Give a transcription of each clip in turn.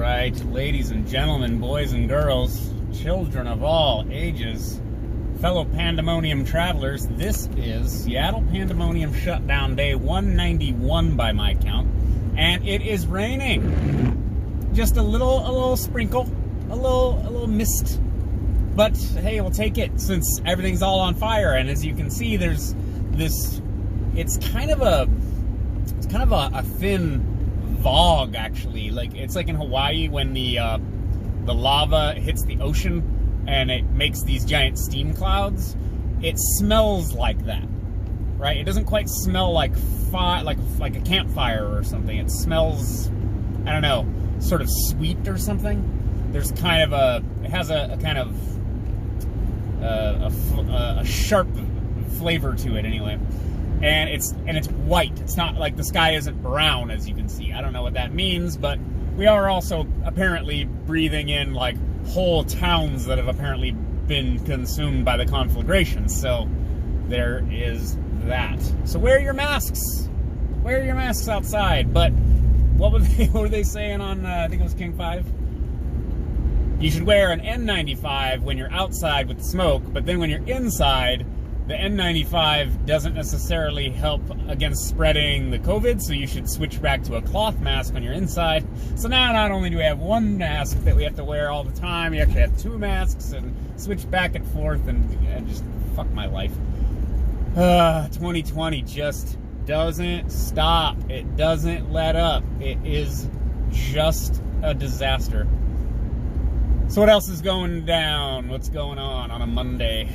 right, ladies and gentlemen, boys and girls, children of all ages, fellow Pandemonium travelers, this is Seattle Pandemonium Shutdown Day 191 by my count, and it is raining. Just a little sprinkle, a little mist, but hey, we'll take it since everything's all on fire. And as you can see, there's this. It's kind of a thin fog, actually. Like, it's like in Hawaii when the lava hits the ocean and it makes these giant steam clouds. It smells like that, right? It doesn't quite smell like like a campfire or something. It smells, I don't know, sort of sweet or something. There's kind of it has a kind of a sharp flavor to it anyway. And it's white. It's not like the sky isn't brown, as you can see. I don't know what that means, but we are also apparently breathing in like whole towns that have apparently been consumed by the conflagration. So there is that. So wear your masks. Wear your masks outside. But what were they saying on I think it was King 5? You should wear an N95 when you're outside with the smoke, but then when you're inside, the N95 doesn't necessarily help against spreading the COVID, so you should switch back to a cloth mask when you're inside. So now not only do we have one mask that we have to wear all the time, we actually have two masks and switch back and forth and just fuck my life. 2020 just doesn't stop. It doesn't let up. It is just a disaster. So what else is going down? What's going on a Monday?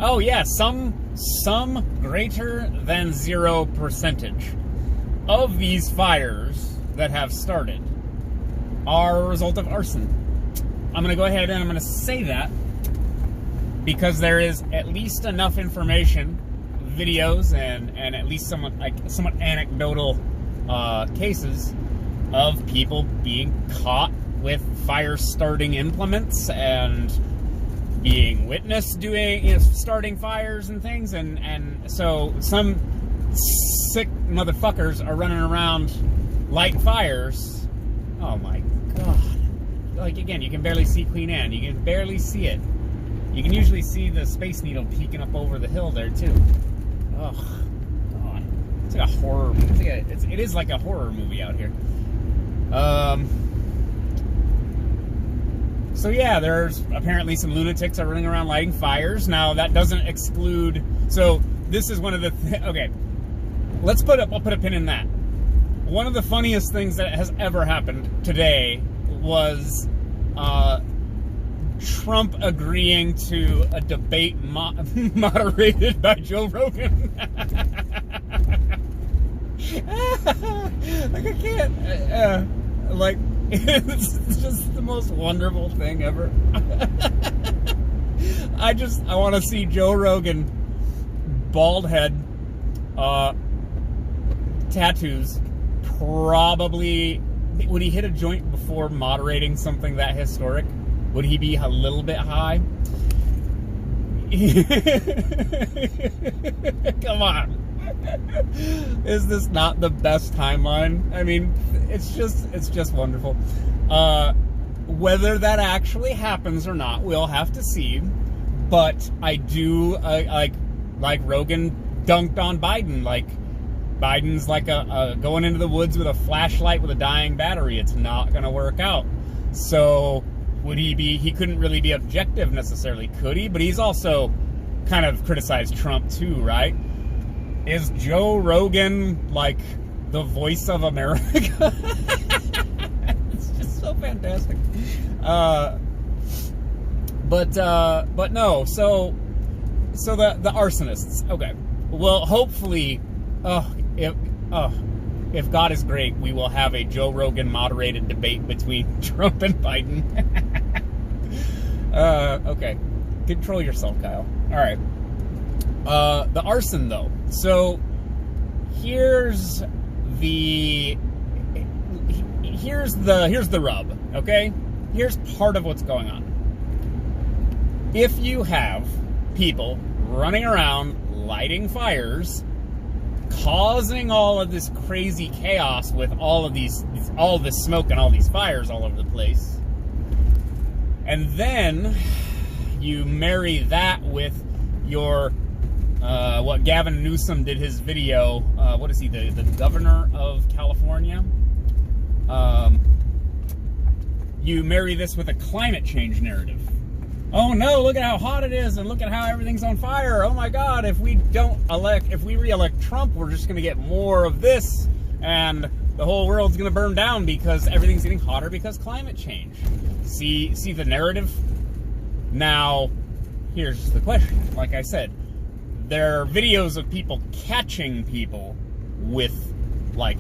Oh yeah, some greater than 0% of these fires that have started are a result of arson. I'm going to go ahead and I'm going to say that because there is at least enough information, videos, and at least somewhat anecdotal cases of people being caught with fire-starting implements and being witnessed starting fires and things, and so some sick motherfuckers are running around lighting fires. Oh my god. Like, again, you can barely see Queen Anne. You can barely see it. You can usually see the Space Needle peeking up over the hill there, too. Oh, god. It's like a horror movie. It is like a horror movie out here. So yeah, there's apparently some lunatics are running around lighting fires. Now that doesn't exclude. So this is one of the. Okay, I'll put a pin in that. One of the funniest things that has ever happened today was Trump agreeing to a debate moderated by Joe Rogan. Like, I can't. Like. It's just the most wonderful thing ever. I want to see Joe Rogan, bald head, tattoos, probably, would he hit a joint before moderating something that historic? Would he be a little bit high? Come on. Is this not the best timeline? I mean, it's just wonderful. Whether that actually happens or not, we'll have to see. But I do like Rogan dunked on Biden. Like, Biden's like going into the woods with a flashlight with a dying battery. It's not going to work out. So would he be? He couldn't really be objective necessarily, could he? But he's also kind of criticized Trump too, right? Is Joe Rogan like the voice of America? It's just so fantastic. But no. So the arsonists. Okay. Well, hopefully, if God is great, we will have a Joe Rogan moderated debate between Trump and Biden. Okay. Control yourself, Kyle. All right. The arson, though. So here's the rub, okay? Here's part of what's going on. If you have people running around lighting fires, causing all of this crazy chaos with all of this smoke and all these fires all over the place. And then you marry that with your what Gavin Newsom did his video. What is he, the governor of California? You marry this with a climate change narrative. Oh no, look at how hot it is, and look at how everything's on fire. Oh my God, if we re-elect Trump, we're just gonna get more of this, and the whole world's gonna burn down because everything's getting hotter because climate change. See the narrative? Now, here's the question. Like I said, there are videos of people catching people with, like,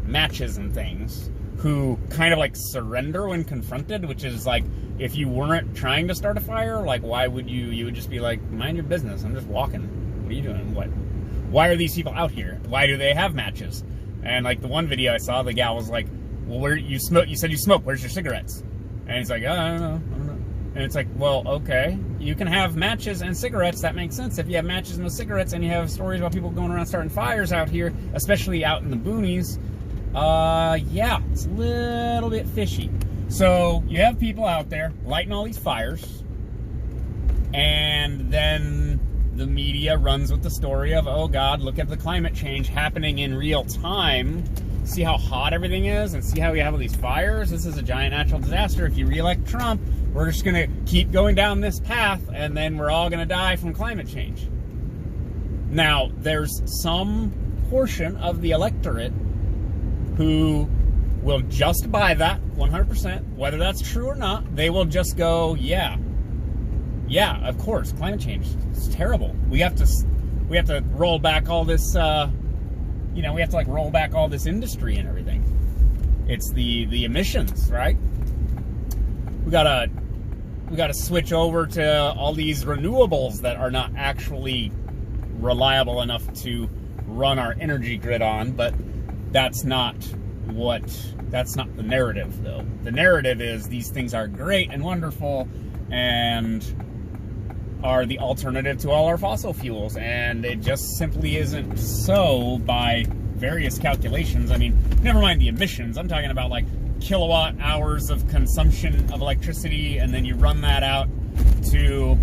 matches and things who kind of, like, surrender when confronted, which is, like, if you weren't trying to start a fire, like, why would you would just be like, mind your business, I'm just walking. What are you doing? Why are these people out here? Why do they have matches? And, like, the one video I saw, the gal was like, well, where you said you smoke, where's your cigarettes? And he's like, oh, I don't know. And it's like, well, okay, you can have matches and cigarettes. That makes sense. If you have matches and cigarettes and you have stories about people going around starting fires out here, especially out in the boonies, yeah, it's a little bit fishy. So you have people out there lighting all these fires, and then the media runs with the story of, oh God, look at the climate change happening in real time. See how hot everything is, and see how we have all these fires? This is a giant natural disaster. If you re-elect Trump, we're just going to keep going down this path, and then we're all going to die from climate change. Now, there's some portion of the electorate who will just buy that 100%, whether that's true or not. They will just go, yeah, of course, climate change, it's terrible. We have to roll back all this, we have to, like, roll back all this industry and everything. It's the emissions, right? We gotta switch over to all these renewables that are not actually reliable enough to run our energy grid on, but that's not the narrative, though. The narrative is these things are great and wonderful and are the alternative to all our fossil fuels, and it just simply isn't so by various calculations. I mean, never mind the emissions. I'm talking about, like, kilowatt hours of consumption of electricity, and then you run that out to,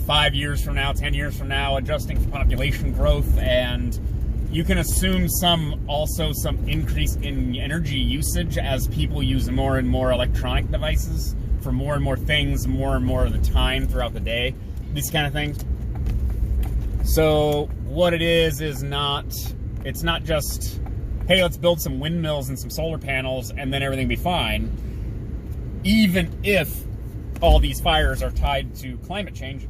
5 years from now, 10 years from now, adjusting for population growth, and you can assume some increase in energy usage as people use more and more electronic devices for more and more things, more and more of the time throughout the day, these kind of things. So what it is not, it's not just, hey, let's build some windmills and some solar panels and then everything will be fine. Even if all these fires are tied to climate change,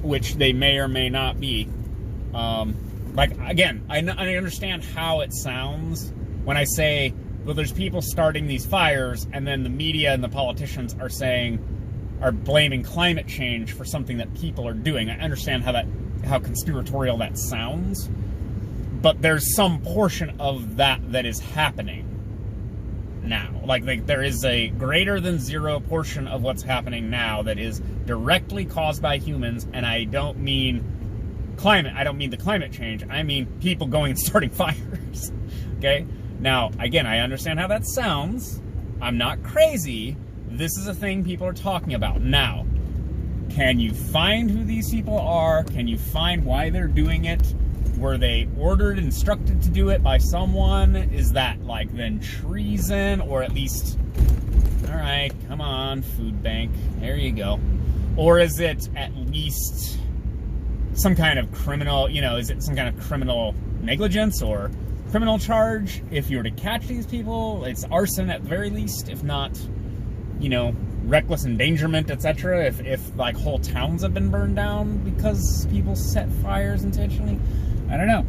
which they may or may not be. Like, again, I understand how it sounds when I say, well, there's people starting these fires, and then the media and the politicians are blaming climate change for something that people are doing. I understand how conspiratorial that sounds, but there's some portion of that is happening now. Like there is a greater than zero portion of what's happening now that is directly caused by humans, and I don't mean the climate change. I mean people going and starting fires. Okay? Now, again, I understand how that sounds. I'm not crazy. This is a thing people are talking about. Now, can you find who these people are? Can you find why they're doing it? Were they instructed to do it by someone? Is that, like, then treason? Or at least, all right, come on, food bank, there you go. Or is it at least some kind of criminal, is it some kind of criminal negligence or criminal charge? If you were to catch these people, it's arson at the very least, if not, reckless endangerment, etc. If like whole towns have been burned down because people set fires intentionally. I don't know.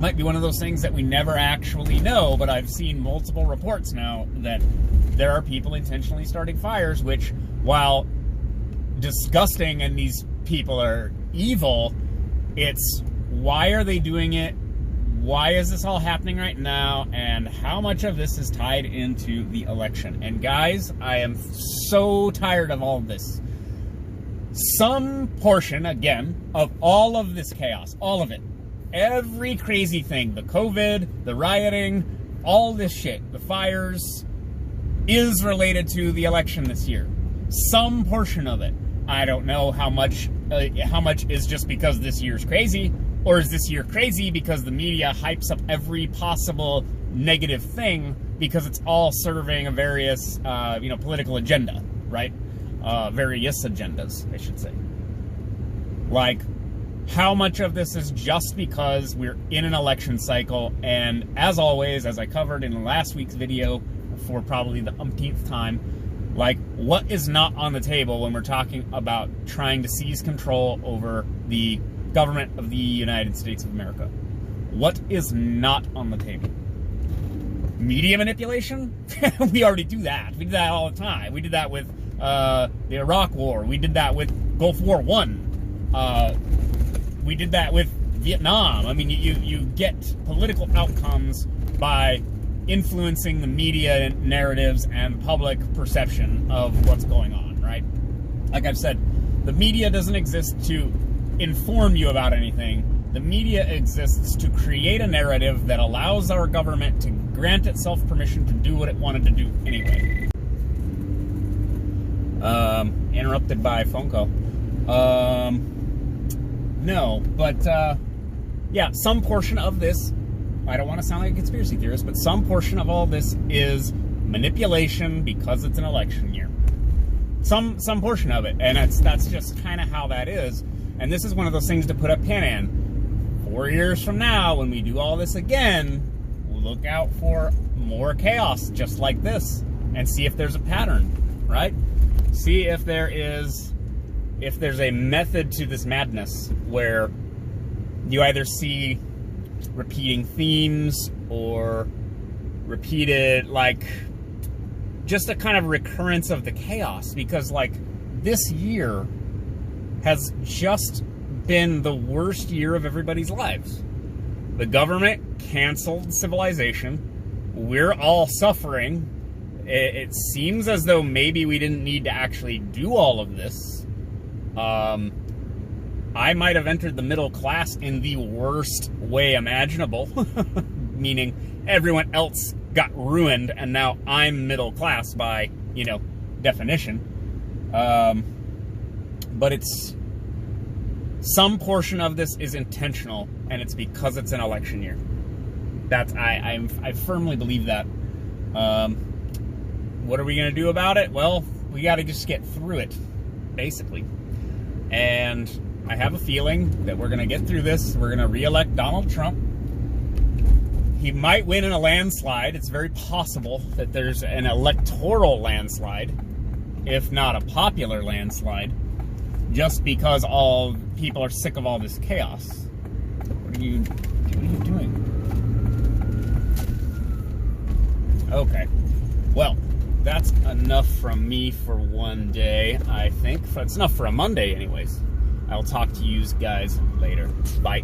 Might be one of those things that we never actually know, but I've seen multiple reports now that there are people intentionally starting fires, which, while disgusting and these people are evil, it's why are they doing it? Why is this all happening right now? And how much of this is tied into the election? And guys, I am so tired of all of this. Some portion, again, of all of this chaos, all of it, every crazy thing, the COVID, the rioting, all this shit, the fires, is related to the election this year. Some portion of it. I don't know how much is just because this year's crazy, or is this year crazy because the media hypes up every possible negative thing because it's all serving a various, political agenda, right? Various agendas, I should say. Like, how much of this is just because we're in an election cycle, and as always, as I covered in last week's video for probably the umpteenth time, like, what is not on the table when we're talking about trying to seize control over the government of the United States of America? What is not on the table? Media manipulation? We already do that. We do that all the time. We did that with the Iraq War. We did that with Gulf War I. We did that with Vietnam. I mean, you get political outcomes by influencing the media narratives and public perception of what's going on, right? Like I've said, the media doesn't exist to inform you about anything. The media exists to create a narrative that allows our government to grant itself permission to do what it wanted to do anyway. Interrupted by a phone call. No, but, yeah, some portion of this, I don't want to sound like a conspiracy theorist, but some portion of all this is manipulation because it's an election year. Some portion of it, and that's just kind of how that is. And this is one of those things to put a pin in. 4 years from now, when we do all this again, we'll look out for more chaos just like this and see if there's a pattern, right? See if there's a method to this madness where you either see repeating themes or repeated, like, just a kind of recurrence of the chaos, because, like, this year has just been the worst year of everybody's lives. The government canceled civilization. We're all suffering. It seems as though maybe we didn't need to actually do all of this. I might have entered the middle class in the worst way imaginable, meaning everyone else got ruined and now I'm middle class by, definition. But some portion of this is intentional, and it's because it's an election year. I firmly believe that. What are we going to do about it? Well, we got to just get through it, basically. And I have a feeling that we're going to get through this. We're going to re-elect Donald Trump. He might win in a landslide. It's very possible that there's an electoral landslide, if not a popular landslide, just because all people are sick of all this chaos. What are you doing? Okay. Well, that's enough from me for one day, I think. It's enough for a Monday anyways. I'll talk to you guys later. Bye.